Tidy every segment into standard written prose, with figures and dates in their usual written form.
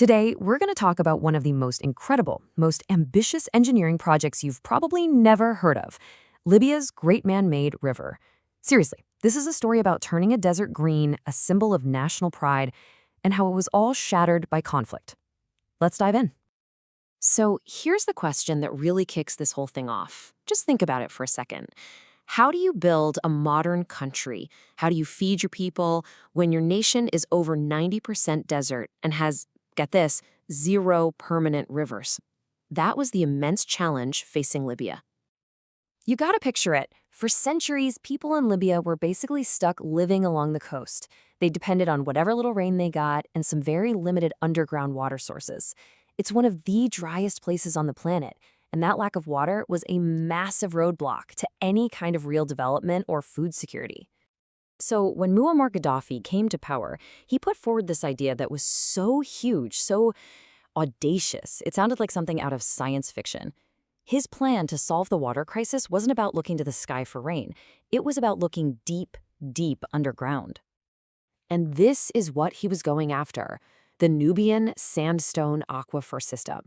Today, we're going to talk about one of the most incredible, most ambitious engineering projects you've probably never heard of, Libya's Great Man-Made River. Seriously, this is a story about turning a desert green, a symbol of national pride, and how it was all shattered by conflict. Let's dive in. So here's the question that really kicks this whole thing off. Just think about it for a second. How do you build a modern country? How do you feed your people when your nation is over 90% desert and has, get this, zero permanent rivers? That was the immense challenge facing Libya. You gotta picture it. For centuries, people in Libya were basically stuck living along the coast. They depended on whatever little rain they got and some very limited underground water sources. It's one of the driest places on the planet, and that lack of water was a massive roadblock to any kind of real development or food security. So when Muammar Gaddafi came to power, he put forward this idea that was so huge, so audacious. It sounded like something out of science fiction. His plan to solve the water crisis wasn't about looking to the sky for rain. It was about looking deep, deep underground. And this is what he was going after, the Nubian sandstone aquifer system.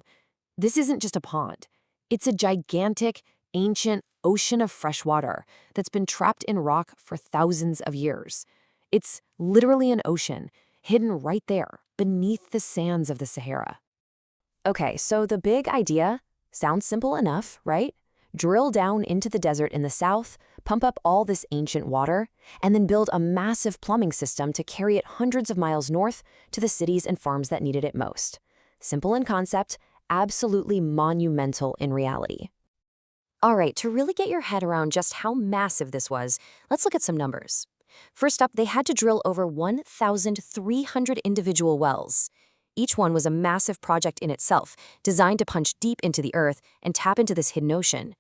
This isn't just a pond. It's a gigantic, ancient ocean of fresh water that's been trapped in rock for thousands of years. It's literally an ocean, hidden right there, beneath the sands of the Sahara. Okay, so the big idea sounds simple enough, right? Drill down into the desert in the south, pump up all this ancient water, and then build a massive plumbing system to carry it hundreds of miles north to the cities and farms that needed it most. Simple in concept, absolutely monumental in reality. All right, to really get your head around just how massive this was, let's look at some numbers. First up, they had to drill over 1,300 individual wells. Each one was a massive project in itself, designed to punch deep into the earth and tap into this hidden ocean.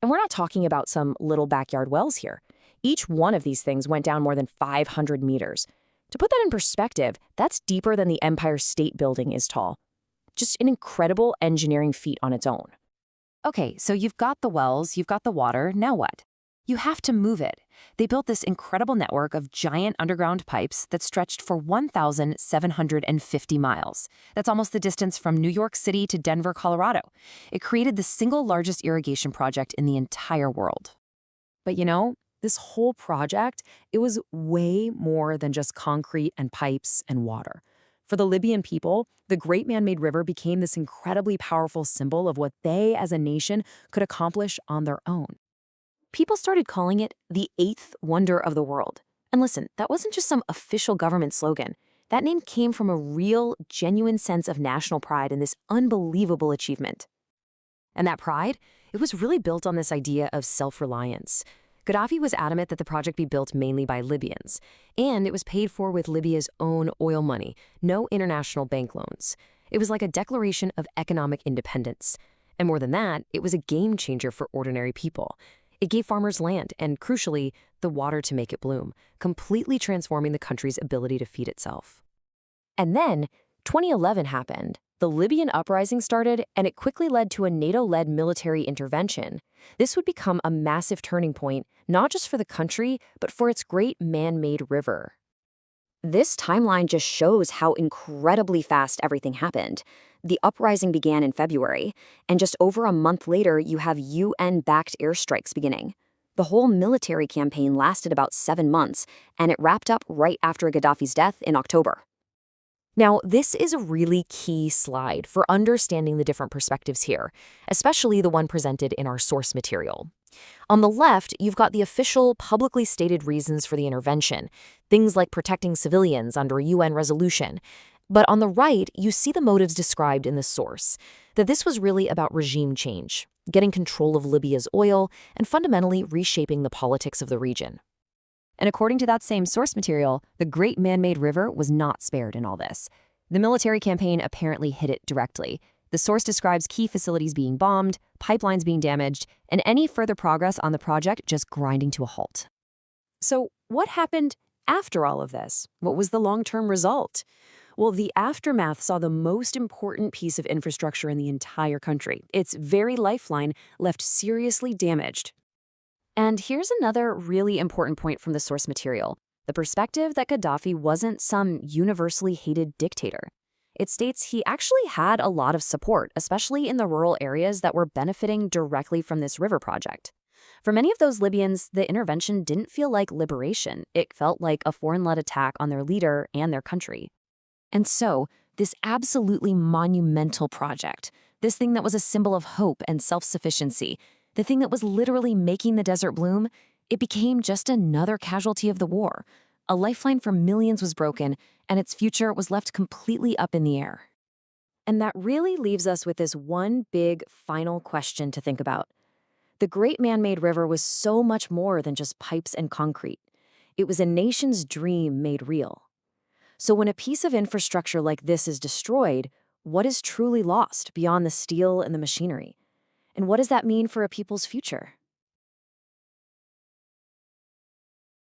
And we're not talking about some little backyard wells here. Each one of these things went down more than 500 meters. To put that in perspective, that's deeper than the Empire State Building is tall. Just an incredible engineering feat on its own. Okay, so you've got the wells, you've got the water, now what? You have to move it. They built this incredible network of giant underground pipes that stretched for 1,750 miles. That's almost the distance from New York City to Denver, Colorado. It created the single largest irrigation project in the entire world. But you know, this whole project, it was way more than just concrete and pipes and water. For the Libyan people, the Great Man-Made River became this incredibly powerful symbol of what they as a nation could accomplish on their own. People started calling it the eighth wonder of the world. And listen, that wasn't just some official government slogan. That name came from a real, genuine sense of national pride in this unbelievable achievement. And that pride, it was really built on this idea of self-reliance. Gaddafi was adamant that the project be built mainly by Libyans, and it was paid for with Libya's own oil money, no international bank loans. It was like a declaration of economic independence. And more than that, it was a game changer for ordinary people. It gave farmers land and, crucially, the water to make it bloom, completely transforming the country's ability to feed itself. And then, 2011 happened. The Libyan uprising started, and it quickly led to a NATO-led military intervention. This would become a massive turning point, not just for the country, but for its great man-made river. This timeline just shows how incredibly fast everything happened. The uprising began in February, and just over a month later, you have UN-backed airstrikes beginning. The whole military campaign lasted about 7 months, and it wrapped up right after Gaddafi's death in October. Now, this is a really key slide for understanding the different perspectives here, especially the one presented in our source material. On the left, you've got the official, publicly stated reasons for the intervention, things like protecting civilians under a UN resolution. But on the right, you see the motives described in the source, that this was really about regime change, getting control of Libya's oil, and fundamentally reshaping the politics of the region. And according to that same source material, the Great Man-Made River was not spared in all this. The military campaign apparently hit it directly. The source describes key facilities being bombed, pipelines being damaged, and any further progress on the project just grinding to a halt. So what happened after all of this? What was the long-term result? Well, the aftermath saw the most important piece of infrastructure in the entire country, its very lifeline, left seriously damaged. And here's another really important point from the source material, the perspective that Gaddafi wasn't some universally hated dictator. It states he actually had a lot of support, especially in the rural areas that were benefiting directly from this river project. For many of those Libyans, the intervention didn't feel like liberation. It felt like a foreign-led attack on their leader and their country. And so, this absolutely monumental project, this thing that was a symbol of hope and self-sufficiency, the thing that was literally making the desert bloom, it became just another casualty of the war. A lifeline for millions was broken, and its future was left completely up in the air. And that really leaves us with this one big, final question to think about. The Great Man-Made River was so much more than just pipes and concrete. It was a nation's dream made real. So when a piece of infrastructure like this is destroyed, what is truly lost beyond the steel and the machinery? And what does that mean for a people's future?